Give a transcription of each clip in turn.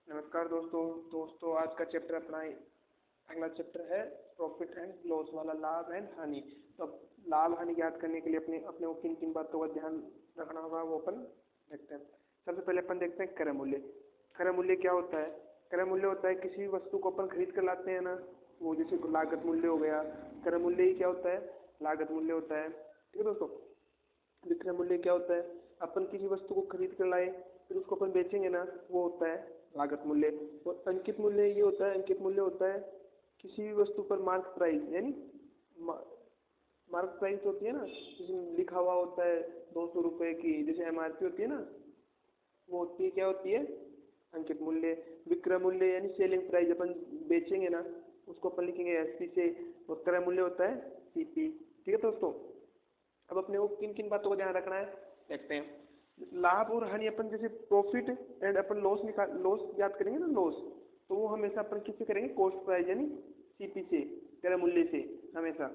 नमस्कार दोस्तों। आज का चैप्टर अपना अगला चैप्टर है प्रॉफिट एंड लॉस वाला, लाभ एंड हानि। तो अब लाभ हानि ज्ञात करने के लिए अपने अपने को किन किन बातों का ध्यान रखना होगा वो अपन देखते हैं। सबसे पहले अपन देखते हैं क्रय मूल्य। क्रय मूल्य क्या होता है? क्रय मूल्य होता है किसी भी वस्तु को अपन खरीद कर लाते हैं ना, वो जैसे लागत मूल्य हो गया। क्रय मूल्य ही क्या होता है? लागत मूल्य होता है। ठीक है दोस्तों। विक्रय मूल्य क्या होता है? अपन किसी वस्तु को खरीद कर लाए फिर उसको अपन बेचेंगे ना, वो होता है लागत मूल्य। और अंकित मूल्य ये होता है, अंकित मूल्य होता है किसी भी वस्तु पर मार्क प्राइस, यानी मार्क प्राइस होती है ना, जिसमें लिखा हुआ होता है 200 रुपये की, जैसे एमआरपी होती है ना, वो होती है, क्या होती है? अंकित मूल्य। विक्रय मूल्य यानी सेलिंग प्राइस, अपन बेचेंगे ना उसको अपन लिखेंगे एसपी से, और क्रय मूल्य होता है सीपी। ठीक है दोस्तों। अब अपने को किन किन बातों का ध्यान रखना है देखते हैं। लाभ और हानि अपन जैसे प्रॉफिट एंड अपन लॉस याद करेंगे ना, लॉस, तो वो हमेशा अपन किससे करेंगे? कॉस्ट प्राइस यानी सीपी से, क्रय मूल्य से हमेशा।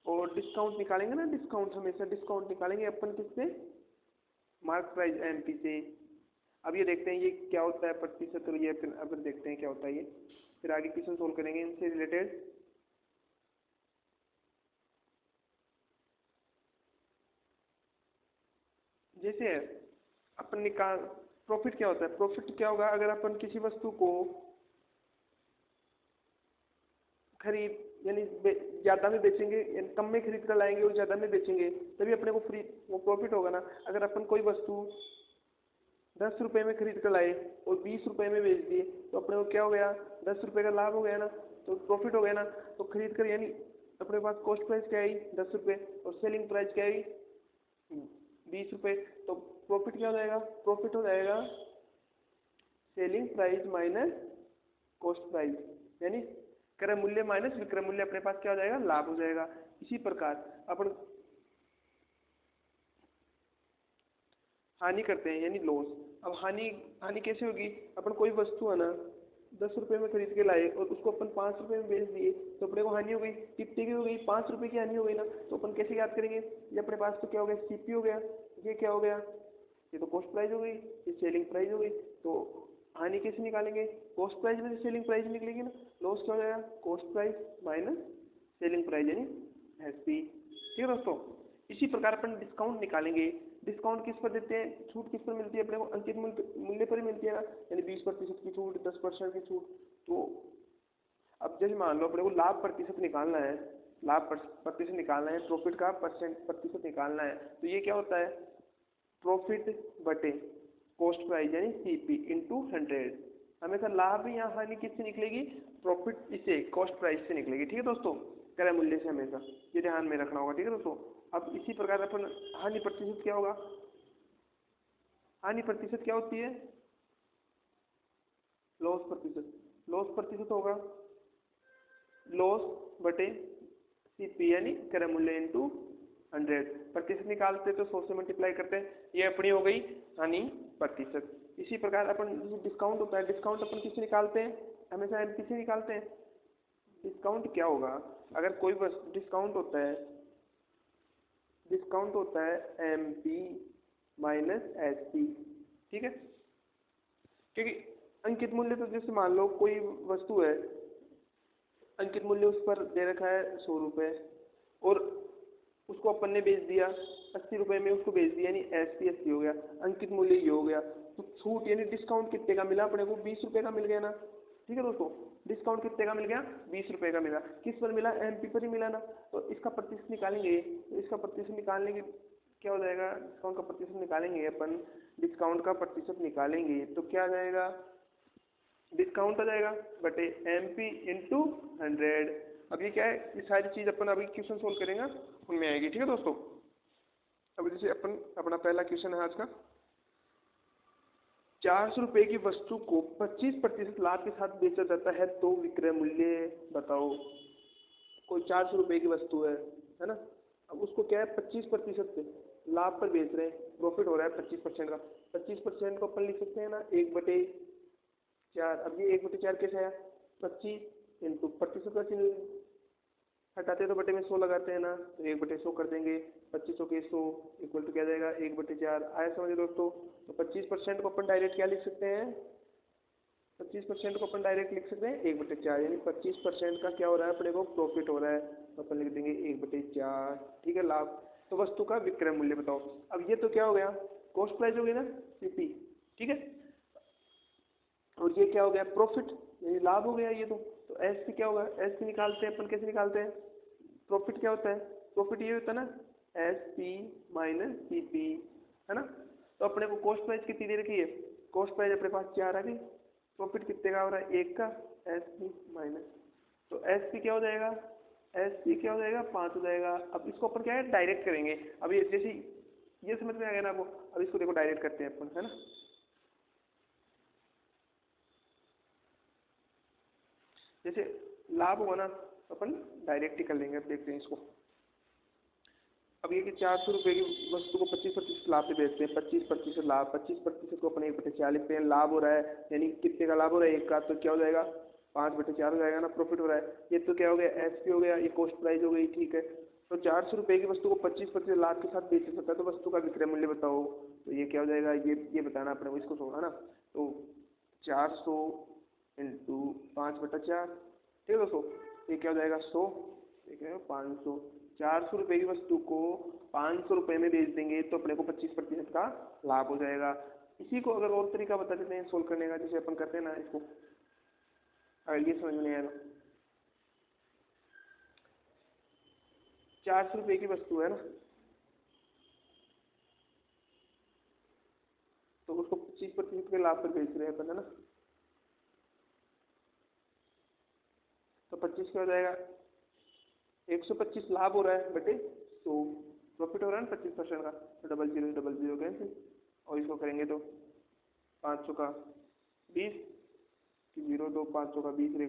और डिस्काउंट निकालेंगे ना, डिस्काउंट हमेशा डिस्काउंट निकालेंगे अपन किससे? मार्क प्राइस एमपी से। अब ये देखते हैं ये क्या होता है प्रतिशत, और ये अपन देखते हैं क्या होता है ये, फिर आगे क्वेश्चन सोल्व करेंगे इनसे रिलेटेड। जैसे अपन निकाल प्रॉफिट क्या होता है? प्रॉफिट क्या होगा? अगर अपन किसी वस्तु को खरीद यानी ज़्यादा में बेचेंगे, यानी कम में खरीद कर लाएंगे और ज़्यादा में बेचेंगे, तभी अपने को फ्री वो प्रॉफिट होगा ना। अगर अपन कोई वस्तु 10 रुपये में खरीद कर लाए और 20 रुपये में बेच दिए, तो अपने को क्या हो गया? 10 रुपये का लाभ हो गया ना, तो प्रॉफिट हो गया ना। तो खरीद कर यानी अपने पास कॉस्ट प्राइस क्या आई? 10 रुपये, और सेलिंग प्राइस क्या आई? 20 रुपये। तो प्रॉफिट क्या हो जाएगा? प्रॉफिट हो जाएगा selling price minus cost price, यानी क्रय मूल्य माइनस विक्रय मूल्य। अपने पास क्या हो जाएगा? लाभ हो जाएगा। इसी प्रकार अपन हानि करते हैं यानी लॉस। अब हानि हानि कैसे होगी? अपन कोई वस्तु है ना 10 रुपये में खरीद के लाए और उसको अपन 5 रुपये में बेच दिए, तो अपने को हानि हो गई, कितने की हो गई? 5 रुपये की हानि हो गई ना। तो अपन कैसे याद करेंगे? ये अपने पास तो क्या हो गया? सीपी हो गया। ये क्या हो गया? ये तो कॉस्ट प्राइस हो गई, ये सेलिंग प्राइस हो गई। तो हानि कैसे निकालेंगे? कॉस्ट प्राइस में से सेलिंग प्राइस निकलेगी ना। लॉस क्या हो जाएगा? Cost price minus selling price यानी एसपी। ठीक है दोस्तों। इसी प्रकार अपन डिस्काउंट निकालेंगे। डिस्काउंट किस पर देते हैं? छूट किस पर मिलती है अपने को? अंकित मूल्य पर ही मिलती है ना, यानी 20% की छूट, 10% की छूट। तो अब जैसे मान लो अपने को लाभ प्रतिशत निकालना है, प्रतिशत निकालना है, प्रॉफिट का प्रतिशत निकालना है, तो ये क्या होता है? प्रॉफिट बटे कॉस्ट प्राइस यानी सीपी इंटू 100। हमेशा लाभ या हानि किससे निकलेगी? प्रॉफिट इसे कॉस्ट प्राइस से निकलेगी। ठीक है दोस्तों। क्रय मूल्य से हमेशा, ये ध्यान में रखना होगा। ठीक है दोस्तों। अब इसी प्रकार अपन हानि प्रतिशत क्या होगा? हानि प्रतिशत क्या होती है? लॉस प्रतिशत। लॉस प्रतिशत होगा लॉस बटे सीपी यानी क्रय मूल्य इंटू 100। प्रतिशत निकालते तो 100 से मल्टीप्लाई करते हैं, ये अपनी हो गई हानि प्रतिशत। इसी प्रकार अपन डिस्काउंट होता है, डिस्काउंट अपन किससे निकालते हैं? हमेशा एमपी से निकालते हैं। डिस्काउंट क्या होगा? अगर कोई वस्तु डिस्काउंट होता है M P minus S P. ठीक है। क्योंकि अंकित मूल्य तो जैसे मान लो कोई वस्तु है, अंकित मूल्य उस पर दे रखा है 100 रुपये, और उसको अपन ने बेच दिया 80 रुपये में, उसको बेच दिया, यानी एस पी 80 हो गया, अंकित मूल्य ये हो गया। तो छूट यानी डिस्काउंट कितने का मिला अपने को? 20 रुपये का मिल गया ना। ठीक है दोस्तों। डिस्काउंट कितने का मिल गया? 20 रुपये का मिला। किस पर मिला? एमपी पर ही मिला ना। तो इसका प्रतिशत निकालेंगे, तो इसका प्रतिशत निकालने के क्या हो जाएगा? डिस्काउंट का प्रतिशत निकालेंगे अपन, डिस्काउंट का प्रतिशत निकालेंगे तो क्या आ जाएगा? डिस्काउंट आ जाएगा बटे एम पी इंटू 100। अब ये क्या है? ये सारी चीज़ अपन अभी क्वेश्चन सोल्व करेंगे उनमें आएगी। ठीक है दोस्तों। अब जैसे अपन अपना पहला क्वेश्चन है आज का, 400 रुपये की वस्तु को 25% लाभ के साथ बेचा जाता है तो विक्रय मूल्य बताओ। कोई 400 रुपये की वस्तु है ना। अब उसको क्या है? 25% पे लाभ पर बेच रहे हैं, प्रॉफिट हो रहा है 25% का। 25% को अपन लिख सकते हैं ना 1/4। अब ये 1/4 कैसे आया? 25 इंटू प्रतिशत का चिन्ह हटाते हैं तो बटे में 100 लगाते हैं ना, तो 1/100 कर देंगे। 2500 के 100 इक्वल टू क्या जाएगा? 1/4 आया समझे दोस्तों। तो 25% को अपन डायरेक्ट क्या लिख सकते हैं? 25% को अपन डायरेक्ट लिख सकते हैं 1/4, यानी 25% का क्या हो रहा है अपने को प्रॉफिट हो रहा है, तो अपन लिख देंगे 1/4। ठीक है, लाभ। तो वस्तु का विक्रय मूल्य बताओ। अब ये तो क्या हो गया, कॉस्ट प्राइस हो गई ना, सीपी। ठीक है, और ये क्या हो गया, प्रॉफिट यानी लाभ हो गया ये तो एस पी क्या होगा, एस पी निकालते हैं अपन, कैसे निकालते हैं, प्रॉफिट क्या होता है, प्रॉफिट ये होता है ना S P minus C P, है ना। तो अपने को कॉस्ट प्राइस कितनी दे रखी है, कॉस्ट प्राइस अपने पास 4 आ गई, प्रॉफिट कितने का हो रहा है 1 का, एस पी माइनस, तो एस पी क्या हो जाएगा, एस पी क्या हो जाएगा 5 हो जाएगा। अब इसको अपन क्या है डायरेक्ट करेंगे, अब ये जैसे ये समझ में आ गया ना आपको, अब इसको देखो डायरेक्ट करते हैं अपन, है ना। जैसे लाभ होगा ना तो अपन डायरेक्ट ही कर लेंगे। अब देखते हैं इसको, अब ये कि 400 रुपये की वस्तु को 25% लाभ पे बेचते हैं, 25% लाभ, 25% को अपन 1/4 लिखते हैं, लाभ हो रहा है यानी कितने का लाभ हो रहा है 1 का, तो क्या हो जाएगा 5/4 हो जाएगा ना, प्रॉफिट हो रहा है। ये तो क्या हो गया एस पी हो गया, ये कॉस्ट प्राइस हो गई। ठीक है, तो 400 रुपये की वस्तु को 25% लाभ के साथ बेच सकता है, तो वस्तु का विक्रय मूल्य बताओ। तो ये क्या हो जाएगा, ये बताना अपने को, इसको छोड़ा ना, तो 400 इंटू 5/4, ठीक है दोस्तों, ये क्या हो जाएगा 100, ठीक है 500। 400 रुपये की वस्तु को 500 रुपये में बेच देंगे तो अपने को 25% का लाभ हो जाएगा। इसी को अगर और तरीका बता देते हैं सोल्व करने का, जैसे अपन करते हैं ना इसको, अगर ये समझ में नहीं आएगा, 400 रुपये की वस्तु है ना, तो उसको 25% के लाभ पर बेच रहे हैं अपन, है ना। तो 25 क्या हो जाएगा, 125 लाभ हो रहा है बटे 100 प्रॉफिट हो रहा है ना 25% का, तो डबल जीरो कैंसिल, और इसको करेंगे तो 500 का 20, 0 2 500 का 20 रे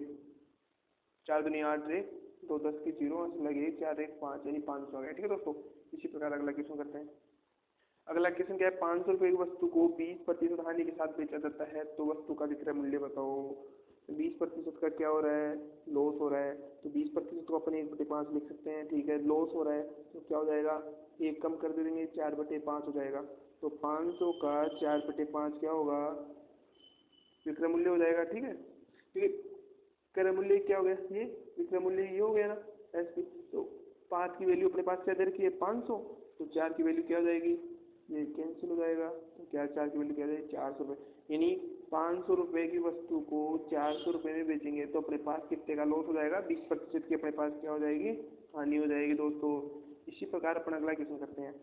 4 दूनी 8 रे 2 10 की 0 लगे 4 1 5 यानी 500 आ गया। ठीक है दोस्तों, इसी प्रकार अगला क्वेश्चन करते हैं। अगला क्वेश्चन क्या है, 500 रुपये की वस्तु को 20% हानि के साथ बेचा जाता है, तो वस्तु का विक्रय मूल्य बताओ। 20% का क्या हो रहा है, लॉस हो रहा है, तो 20% को अपन 1/5 लिख सकते हैं। ठीक है, लॉस हो रहा है तो क्या हो जाएगा, एक कम कर देंगे 4/5 हो जाएगा, तो 500 का 4/5 क्या होगा, विक्रय मूल्य हो जाएगा। ठीक है, ठीक है, विक्रय मूल्य क्या हो गया, ये विक्रय मूल्य ये हो गया ना एस पी, तो 5 की वैल्यू अपने पास क्या दे रखी है 500, तो 4 की वैल्यू क्या हो जाएगी, ये कैंसिल हो जाएगा, तो क्या 4 की वैल्यू क्या हो जाएगी 400 रुपये, यानी 500 रुपये की वस्तु को 400 रुपये में बेचेंगे तो अपने पास कितने का लॉस हो जाएगा, 20% की अपने पास क्या हो जाएगी, हानि हो जाएगी दोस्तों। इसी प्रकार अपन अगला क्वेश्चन करते हैं।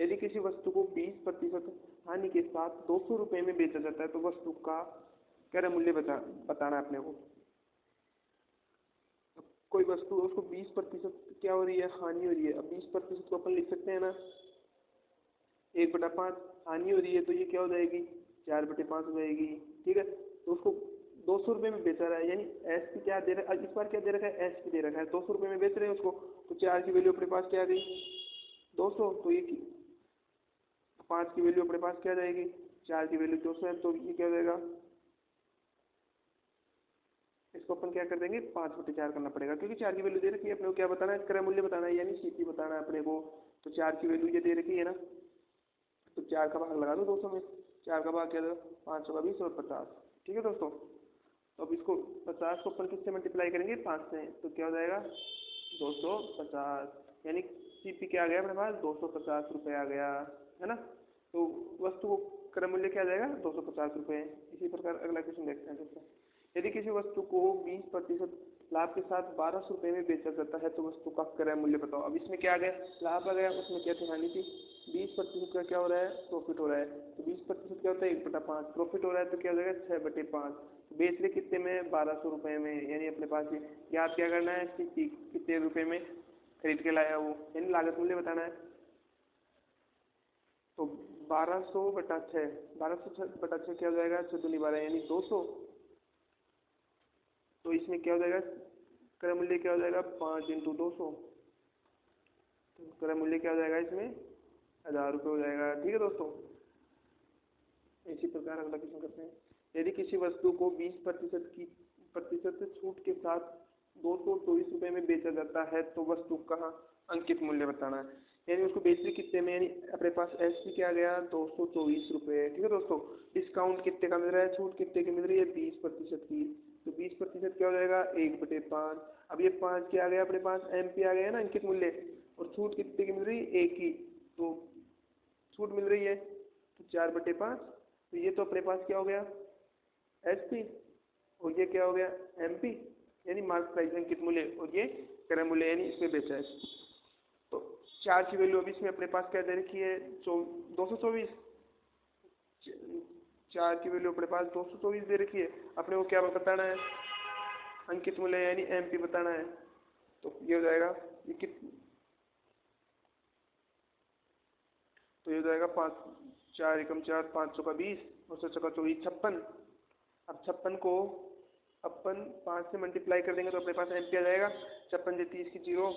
यदि किसी वस्तु को 20% हानि के साथ 200 रुपये में बेचा जाता है, तो वस्तु का क्रय मूल्य बताना है अपने को। कोई वस्तु उसको 20% क्या हो रही है, हानि हो रही है। अब 20% को अपन लिख सकते हैं ना 1/5, हानि हो रही है तो ये क्या हो जाएगी 4/5 हो जाएगी। ठीक है, तो उसको 200 रुपये में बेचा रहा है, यानी एस पी क्या दे रहा है, इस बार क्या दे रखा है एस पी दे रखा है, 200 रुपये में बेच रहे हैं उसको, तो 4 की वैल्यू अपने पास क्या आ गई 200, तो ये 5 की वैल्यू अपने पास क्या आ जाएगी, 4 की वैल्यू 200 है, तो ये क्या हो जाएगा, इसको अपन क्या कर देंगे 5/4 करना पड़ेगा, क्योंकि 4 की वैल्यू दे रखी है अपने को, क्या बताना है क्रय मूल्य बताना है, यानी सीपी बताना है अपने को। तो 4 की वैल्यू ये दे रखी है ना, तो 4 का भाग लगा दो 200 में, 4 का भाग क्या दो 500 का 20 और 50। ठीक है दोस्तों, तो अब इसको 50 को अपन किससे मल्टीप्लाई करेंगे 5 से, तो क्या हो जाएगा 250, यानी सीपी क्या आ गया अपने पास 250 रुपये आ गया, है ना। तो वस्तु को क्रय मूल्य क्या आ जाएगा 250 रुपये। इसी प्रकार अगला क्वेश्चन देखते हैं दोस्तों। यदि किसी वस्तु को 20% लाभ के साथ 1200 रुपये में बेचा जाता है, तो वस्तु का क्रय मूल्य बताओ। अब इसमें क्या आ गया, लाभ आ गया, उसमें क्या थी हानि थी, 20% का क्या हो रहा है प्रॉफिट हो रहा है, तो 20% क्या होता है 1/5, प्रॉफिट हो रहा है तो क्या हो जाएगा 6/5, बेच ले कितने में 1200 रुपये में, यानी अपने पास याद क्या करना है कि कितने रुपये में खरीद के लाया वो, यानी लागत मूल्य बताना है। तो 1200/6, 1200/6 क्या हो जाएगा 6 दूनी 12 यानी 200, तो इसमें क्या हो जाएगा क्रय मूल्य क्या हो जाएगा 5 × 200, तो क्रय मूल्य क्या हो जाएगा इसमें 1000 रुपये हो जाएगा। ठीक है दोस्तों, इसी प्रकार अगला क्वेश्चन करते हैं। यदि किसी वस्तु को 20% छूट के साथ 224 रुपये में बेचा जाता है, तो वस्तु का अंकित मूल्य बताना है। यानी उसको बेच रही कितने में, यानी अपने पास एस पी क्या गया 224 रुपये। ठीक है दोस्तों, डिस्काउंट कितने का मिल रहा है, छूट कितने की मिल रही है 20% की, तो 20% क्या हो जाएगा 1/5। अब ये 5 क्या आ गया अपने पास, एम पी आ गया ना अंकित मूल्य, और छूट कितने की मिल रही है 1 की, तो छूट मिल रही है तो 4/5। तो ये तो अपने पास क्या हो गया एस पी, और ये क्या हो गया एम पी, यानी मार्क प्राइस अंकित मूल्य, और ये क्रय मूल्य यानी इसमें बेचा है। तो 4 की वैल्यू अभी इसमें अपने पास क्या दे रखी है 224, 4 की वैल्यू अपने पास 224 दे रखी है, अपने को क्या बताना है अंकित मूल्य यानी एम पी बताना है। तो ये हो जाएगा ये तो ये हो जाएगा 5, 4 एकम 4, 5 का 20 और 7 का 24, 56। अब 56 को अपन 5 से मल्टीप्लाई कर देंगे तो अपने पास एम पी आ जाएगा, 56 30 की 0,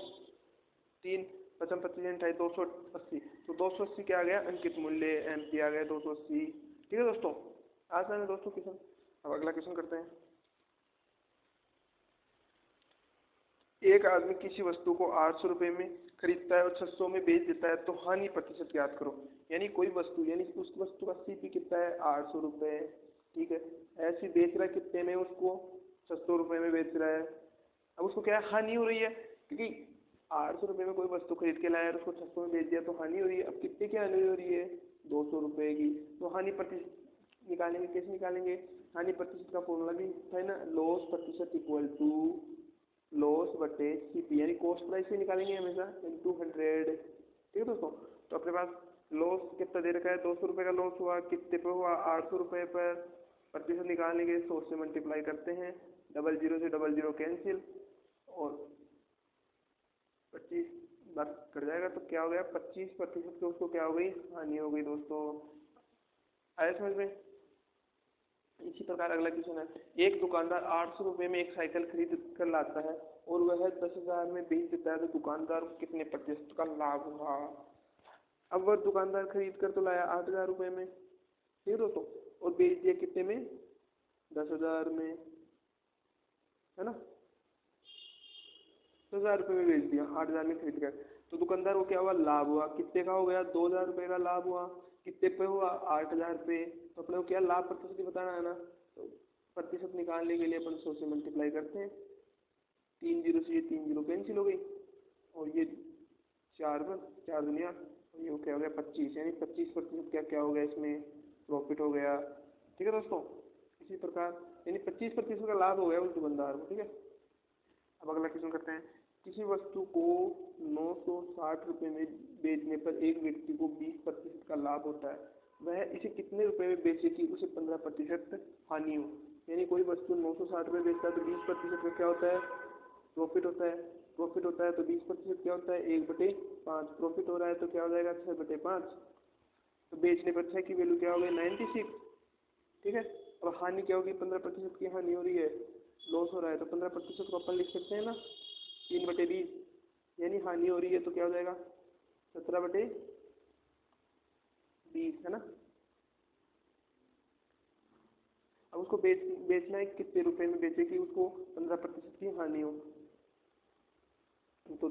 3 55 25 28 280, तो 280 क्या आ गया अंकित मूल्य एम पी आ गया 280। ठीक है दोस्तों, आसान है दोस्तों क्वेश्चन। अब अगला क्वेश्चन करते हैं। एक आदमी किसी वस्तु को 800 रुपये में खरीदता है और 600 में बेच देता है, तो हानि प्रतिशत ज्ञात करो। यानी कोई वस्तु, यानी उस वस्तु का सीपी कितना है 800 रुपये, ठीक है, ऐसी बेच रहा है कितने में, उसको 600 रुपये में बेच रहा है। अब उसको क्या है हानि हो रही है, क्योंकि 800 रुपये में कोई वस्तु खरीद के लाया और उसको 600 में बेच दिया तो हानि हो रही है। अब कितने की हानि हो रही है 200 रुपये की, तो हानि प्रतिशत निकालेंगे, कैसे निकालेंगे, हानि प्रतिशत का फॉर्मूला भी है ना, लॉस प्रतिशत इक्वल टू लॉस बटे सीपी, यानी कॉस्ट प्राइस से निकालेंगे हमेशा इनटू 100। ठीक है दोस्तों, तो अपने पास लॉस कितना दे रखा है 200 रुपये का लॉस हुआ, कितने पे हुआ 800 रुपये पर, प्रतिशत निकालने के 100 से मल्टीप्लाई करते हैं, 00 से 00 कैंसिल और 25 बार कट जाएगा, तो क्या हो गया 25% तो उसको क्या हो गई हानि हो गई दोस्तों। आया समझ में। इसी प्रकार अगला क्वेश्चन है, एक दुकानदार 800 रुपये में एक साइकिल खरीद कर लाता है और वह 10,000 में बेच देता है, तो दुकानदार को कितने प्रतिशत का लाभ हुआ। अब वह दुकानदार खरीद कर तो लाया 8,000 रुपये में, ठीक है दोस्तों, और बेच दिया कितने में 10,000 में, है ना, 10,000 रुपये में बेच दिया 8,000 में खरीद कर, तो दुकानदार को क्या हुआ लाभ हुआ, कितने का हो गया 2,000 रुपये का लाभ हुआ, कितने पे हुआ 8,000 पे, तो अपने को क्या लाभ प्रतिशत बताना है ना, तो प्रतिशत निकालने के लिए अपन 100 से मल्टीप्लाई करते हैं, 3 जीरो से ये 3 जीरो कैंसिल हो गई और ये 4 पर 4 दुनिया, और ये क्या हो गया 25, यानी 25% क्या क्या हो गया इसमें प्रॉफिट हो गया। ठीक है दोस्तों, इसी प्रकार यानी 25% का लाभ हो गया उस दुकानदार को। ठीक है, अब अगला क्वेश्चन करते हैं, किसी वस्तु को 960 रुपये में बेचने पर एक व्यक्ति को 20% का लाभ होता है, वह इसे कितने रुपए में बेचे कि उसे 15% हानि हो। यानी कोई वस्तु 960 रुपये बेचता है तो 20% का क्या होता है प्रॉफिट होता है, प्रॉफिट होता है तो 20% क्या होता है 1/5, प्रॉफिट हो रहा है तो क्या हो जाएगा 6/5, तो बेचने पर 6 की वैल्यू क्या हो गई 96। ठीक है, अब हानि क्या होगी 15% की हानि हो रही है, लॉस हो रहा है, तो 15% को अपन लिख सकते हैं ना 3/20, यानी हानि हो रही है तो क्या हो जाएगा 17/20, है ना। अब उसको बेचना है कितने रुपए में बेचे कि उसको 15% की हानि हो, तो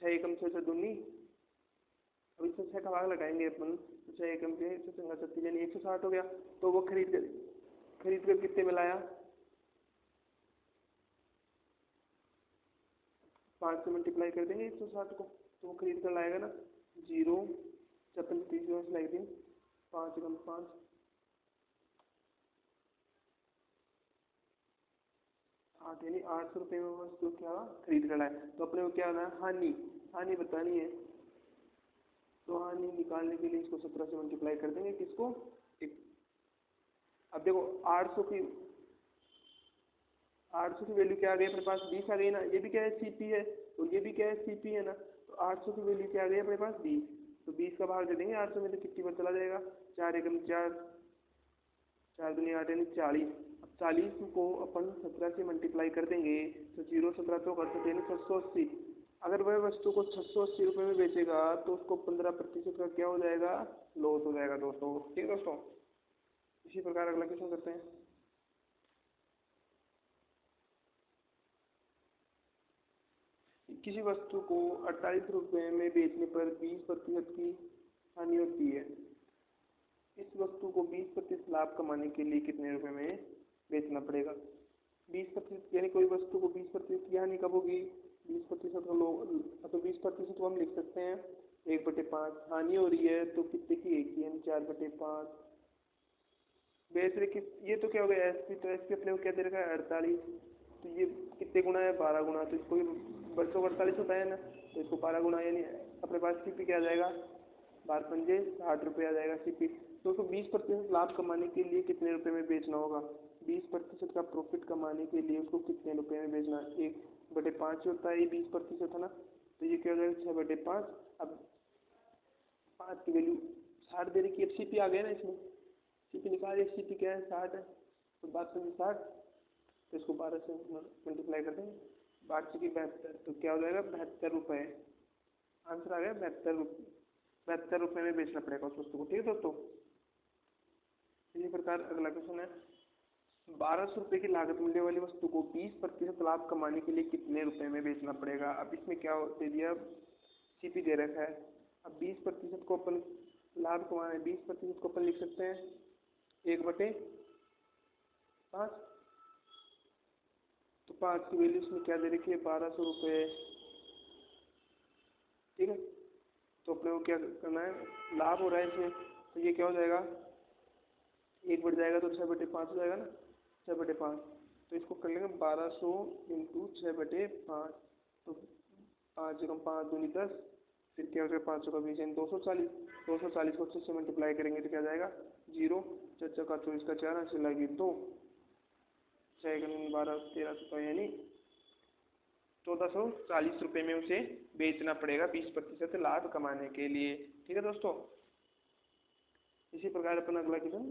6 एकम 6 दूनी, अब इससे 6 का भाग लगाएंगे अपन, तो 6 एकम के 6 यानी 160 हो गया, तो वो खरीद कर कितने में लाया 5 से मल्टीप्लाई कर देंगे 160 को, तो वो खरीद कर लाएगा ना 0 56 30 लाइक दिन 5 एकम 5, 8 यानी 800 रुपये में वस्तु क्या खरीद कर लाए, तो अपने को क्या होना है हानि, हानि बतानी है, तो हानि निकालने के लिए इसको 17 से मल्टीप्लाई कर देंगे किसको एक। अब देखो 800 की वैल्यू क्या आ गई अपने पास 20 आ गई ना, ये भी क्या है सीपी है और ये भी क्या है सीपी है ना, तो 800 की वैल्यू क्या आ गई अपने पास 20, तो 20 का भाग दे देंगे 800 में, तो कितनी बार चला जाएगा 4 एकम 4, 4 दूनी 8 यानी 40। अब 40 को अपन 17 से मल्टीप्लाई कर देंगे तो 0 17 तो कर सकते यानी 680। अगर वह वस्तु को 680 रुपये में बेचेगा तो उसको 15% का क्या हो जाएगा लॉस हो जाएगा दोस्तों। ठीक है दोस्तों, इसी प्रकार अगला क्वेश्चन करते हैं, किसी वस्तु को 48 रुपये में बेचने पर 20% की हानि होती है। इस वस्तु को 20% लाभ कमाने के लिए कितने रुपए में बेचना पड़ेगा? 20% यानी कोई वस्तु को 20% की हानि कब होगी? 20% हम लोग तो 20% को हम लिख सकते हैं 1/5। हानि हो रही है तो कितने की? 1 की, यानी 4/5। बेच रहे ये तो क्या हो गया? एसपी, तो एसपी अपने को क्या दे रखा है? 48। तो ये कितने गुना है? 12 गुना। तो इसको बच्चों को 48 होता है ना, तो इसको 12 गुना, यानी अपने पास सीपी क्या आ जाएगा? 12×5 60 रुपये आ जाएगा सीपी। तो उसको 20% लाभ कमाने के लिए कितने रुपए में बेचना होगा? 20% का प्रॉफिट कमाने के लिए उसको कितने रुपए में बेचना है? 1/5 होता है, ये 20% है ना, तो ये क्या हो जाएगा? 6/5। अब 5 की वैल्यू 60 दे रही, अब सीपी आ गया ना इसमें, सीपी निकाल, सीपी क्या है? 60 है, तो 12×60, तो इसको 12 से मल्टीप्लाई कर देंगे, 12 की 72, तो क्या हो जाएगा? 72 रुपये। आंसर आ गया 72 रुपये में बेचना पड़ेगा उस वस्तु को। ठीक है दोस्तों, इसी प्रकार अगला क्वेश्चन है, 1200 रुपये की लागत मूल्य वाली वस्तु को 20% लाभ कमाने के लिए कितने रुपए में बेचना पड़ेगा? अब इसमें क्या दे दिया? सीपी दे रखा है। अब 20% को अपन लाभ कमाना है, 20% को अपन लिख सकते हैं 1/5। तो 5 की वैल्यू इसमें क्या दे रखी है? 1200 रुपये। ठीक है, तो अपने को क्या करना है? लाभ हो रहा है इसमें, तो ये क्या हो जाएगा? 1 बढ़ जाएगा तो 6/5 हो जाएगा ना, 6/5। तो इसको कर लेंगे 1200 इंटू 6/5। तो 5 एकम 5 दूनी 10, फिर क्या हो जाएगा? 500 का 20 यानी 240। 240 को 6 से मल्टीप्लाई करेंगे तो क्या जाएगा? 0। 4 का 24 का 4, ऐसे लगी 2, 6 12 1300, यानी 1440 रुपये में उसे बेचना पड़ेगा 20% लाभ कमाने के लिए। ठीक है दोस्तों, इसी प्रकार अपन अगला क्वेश्चन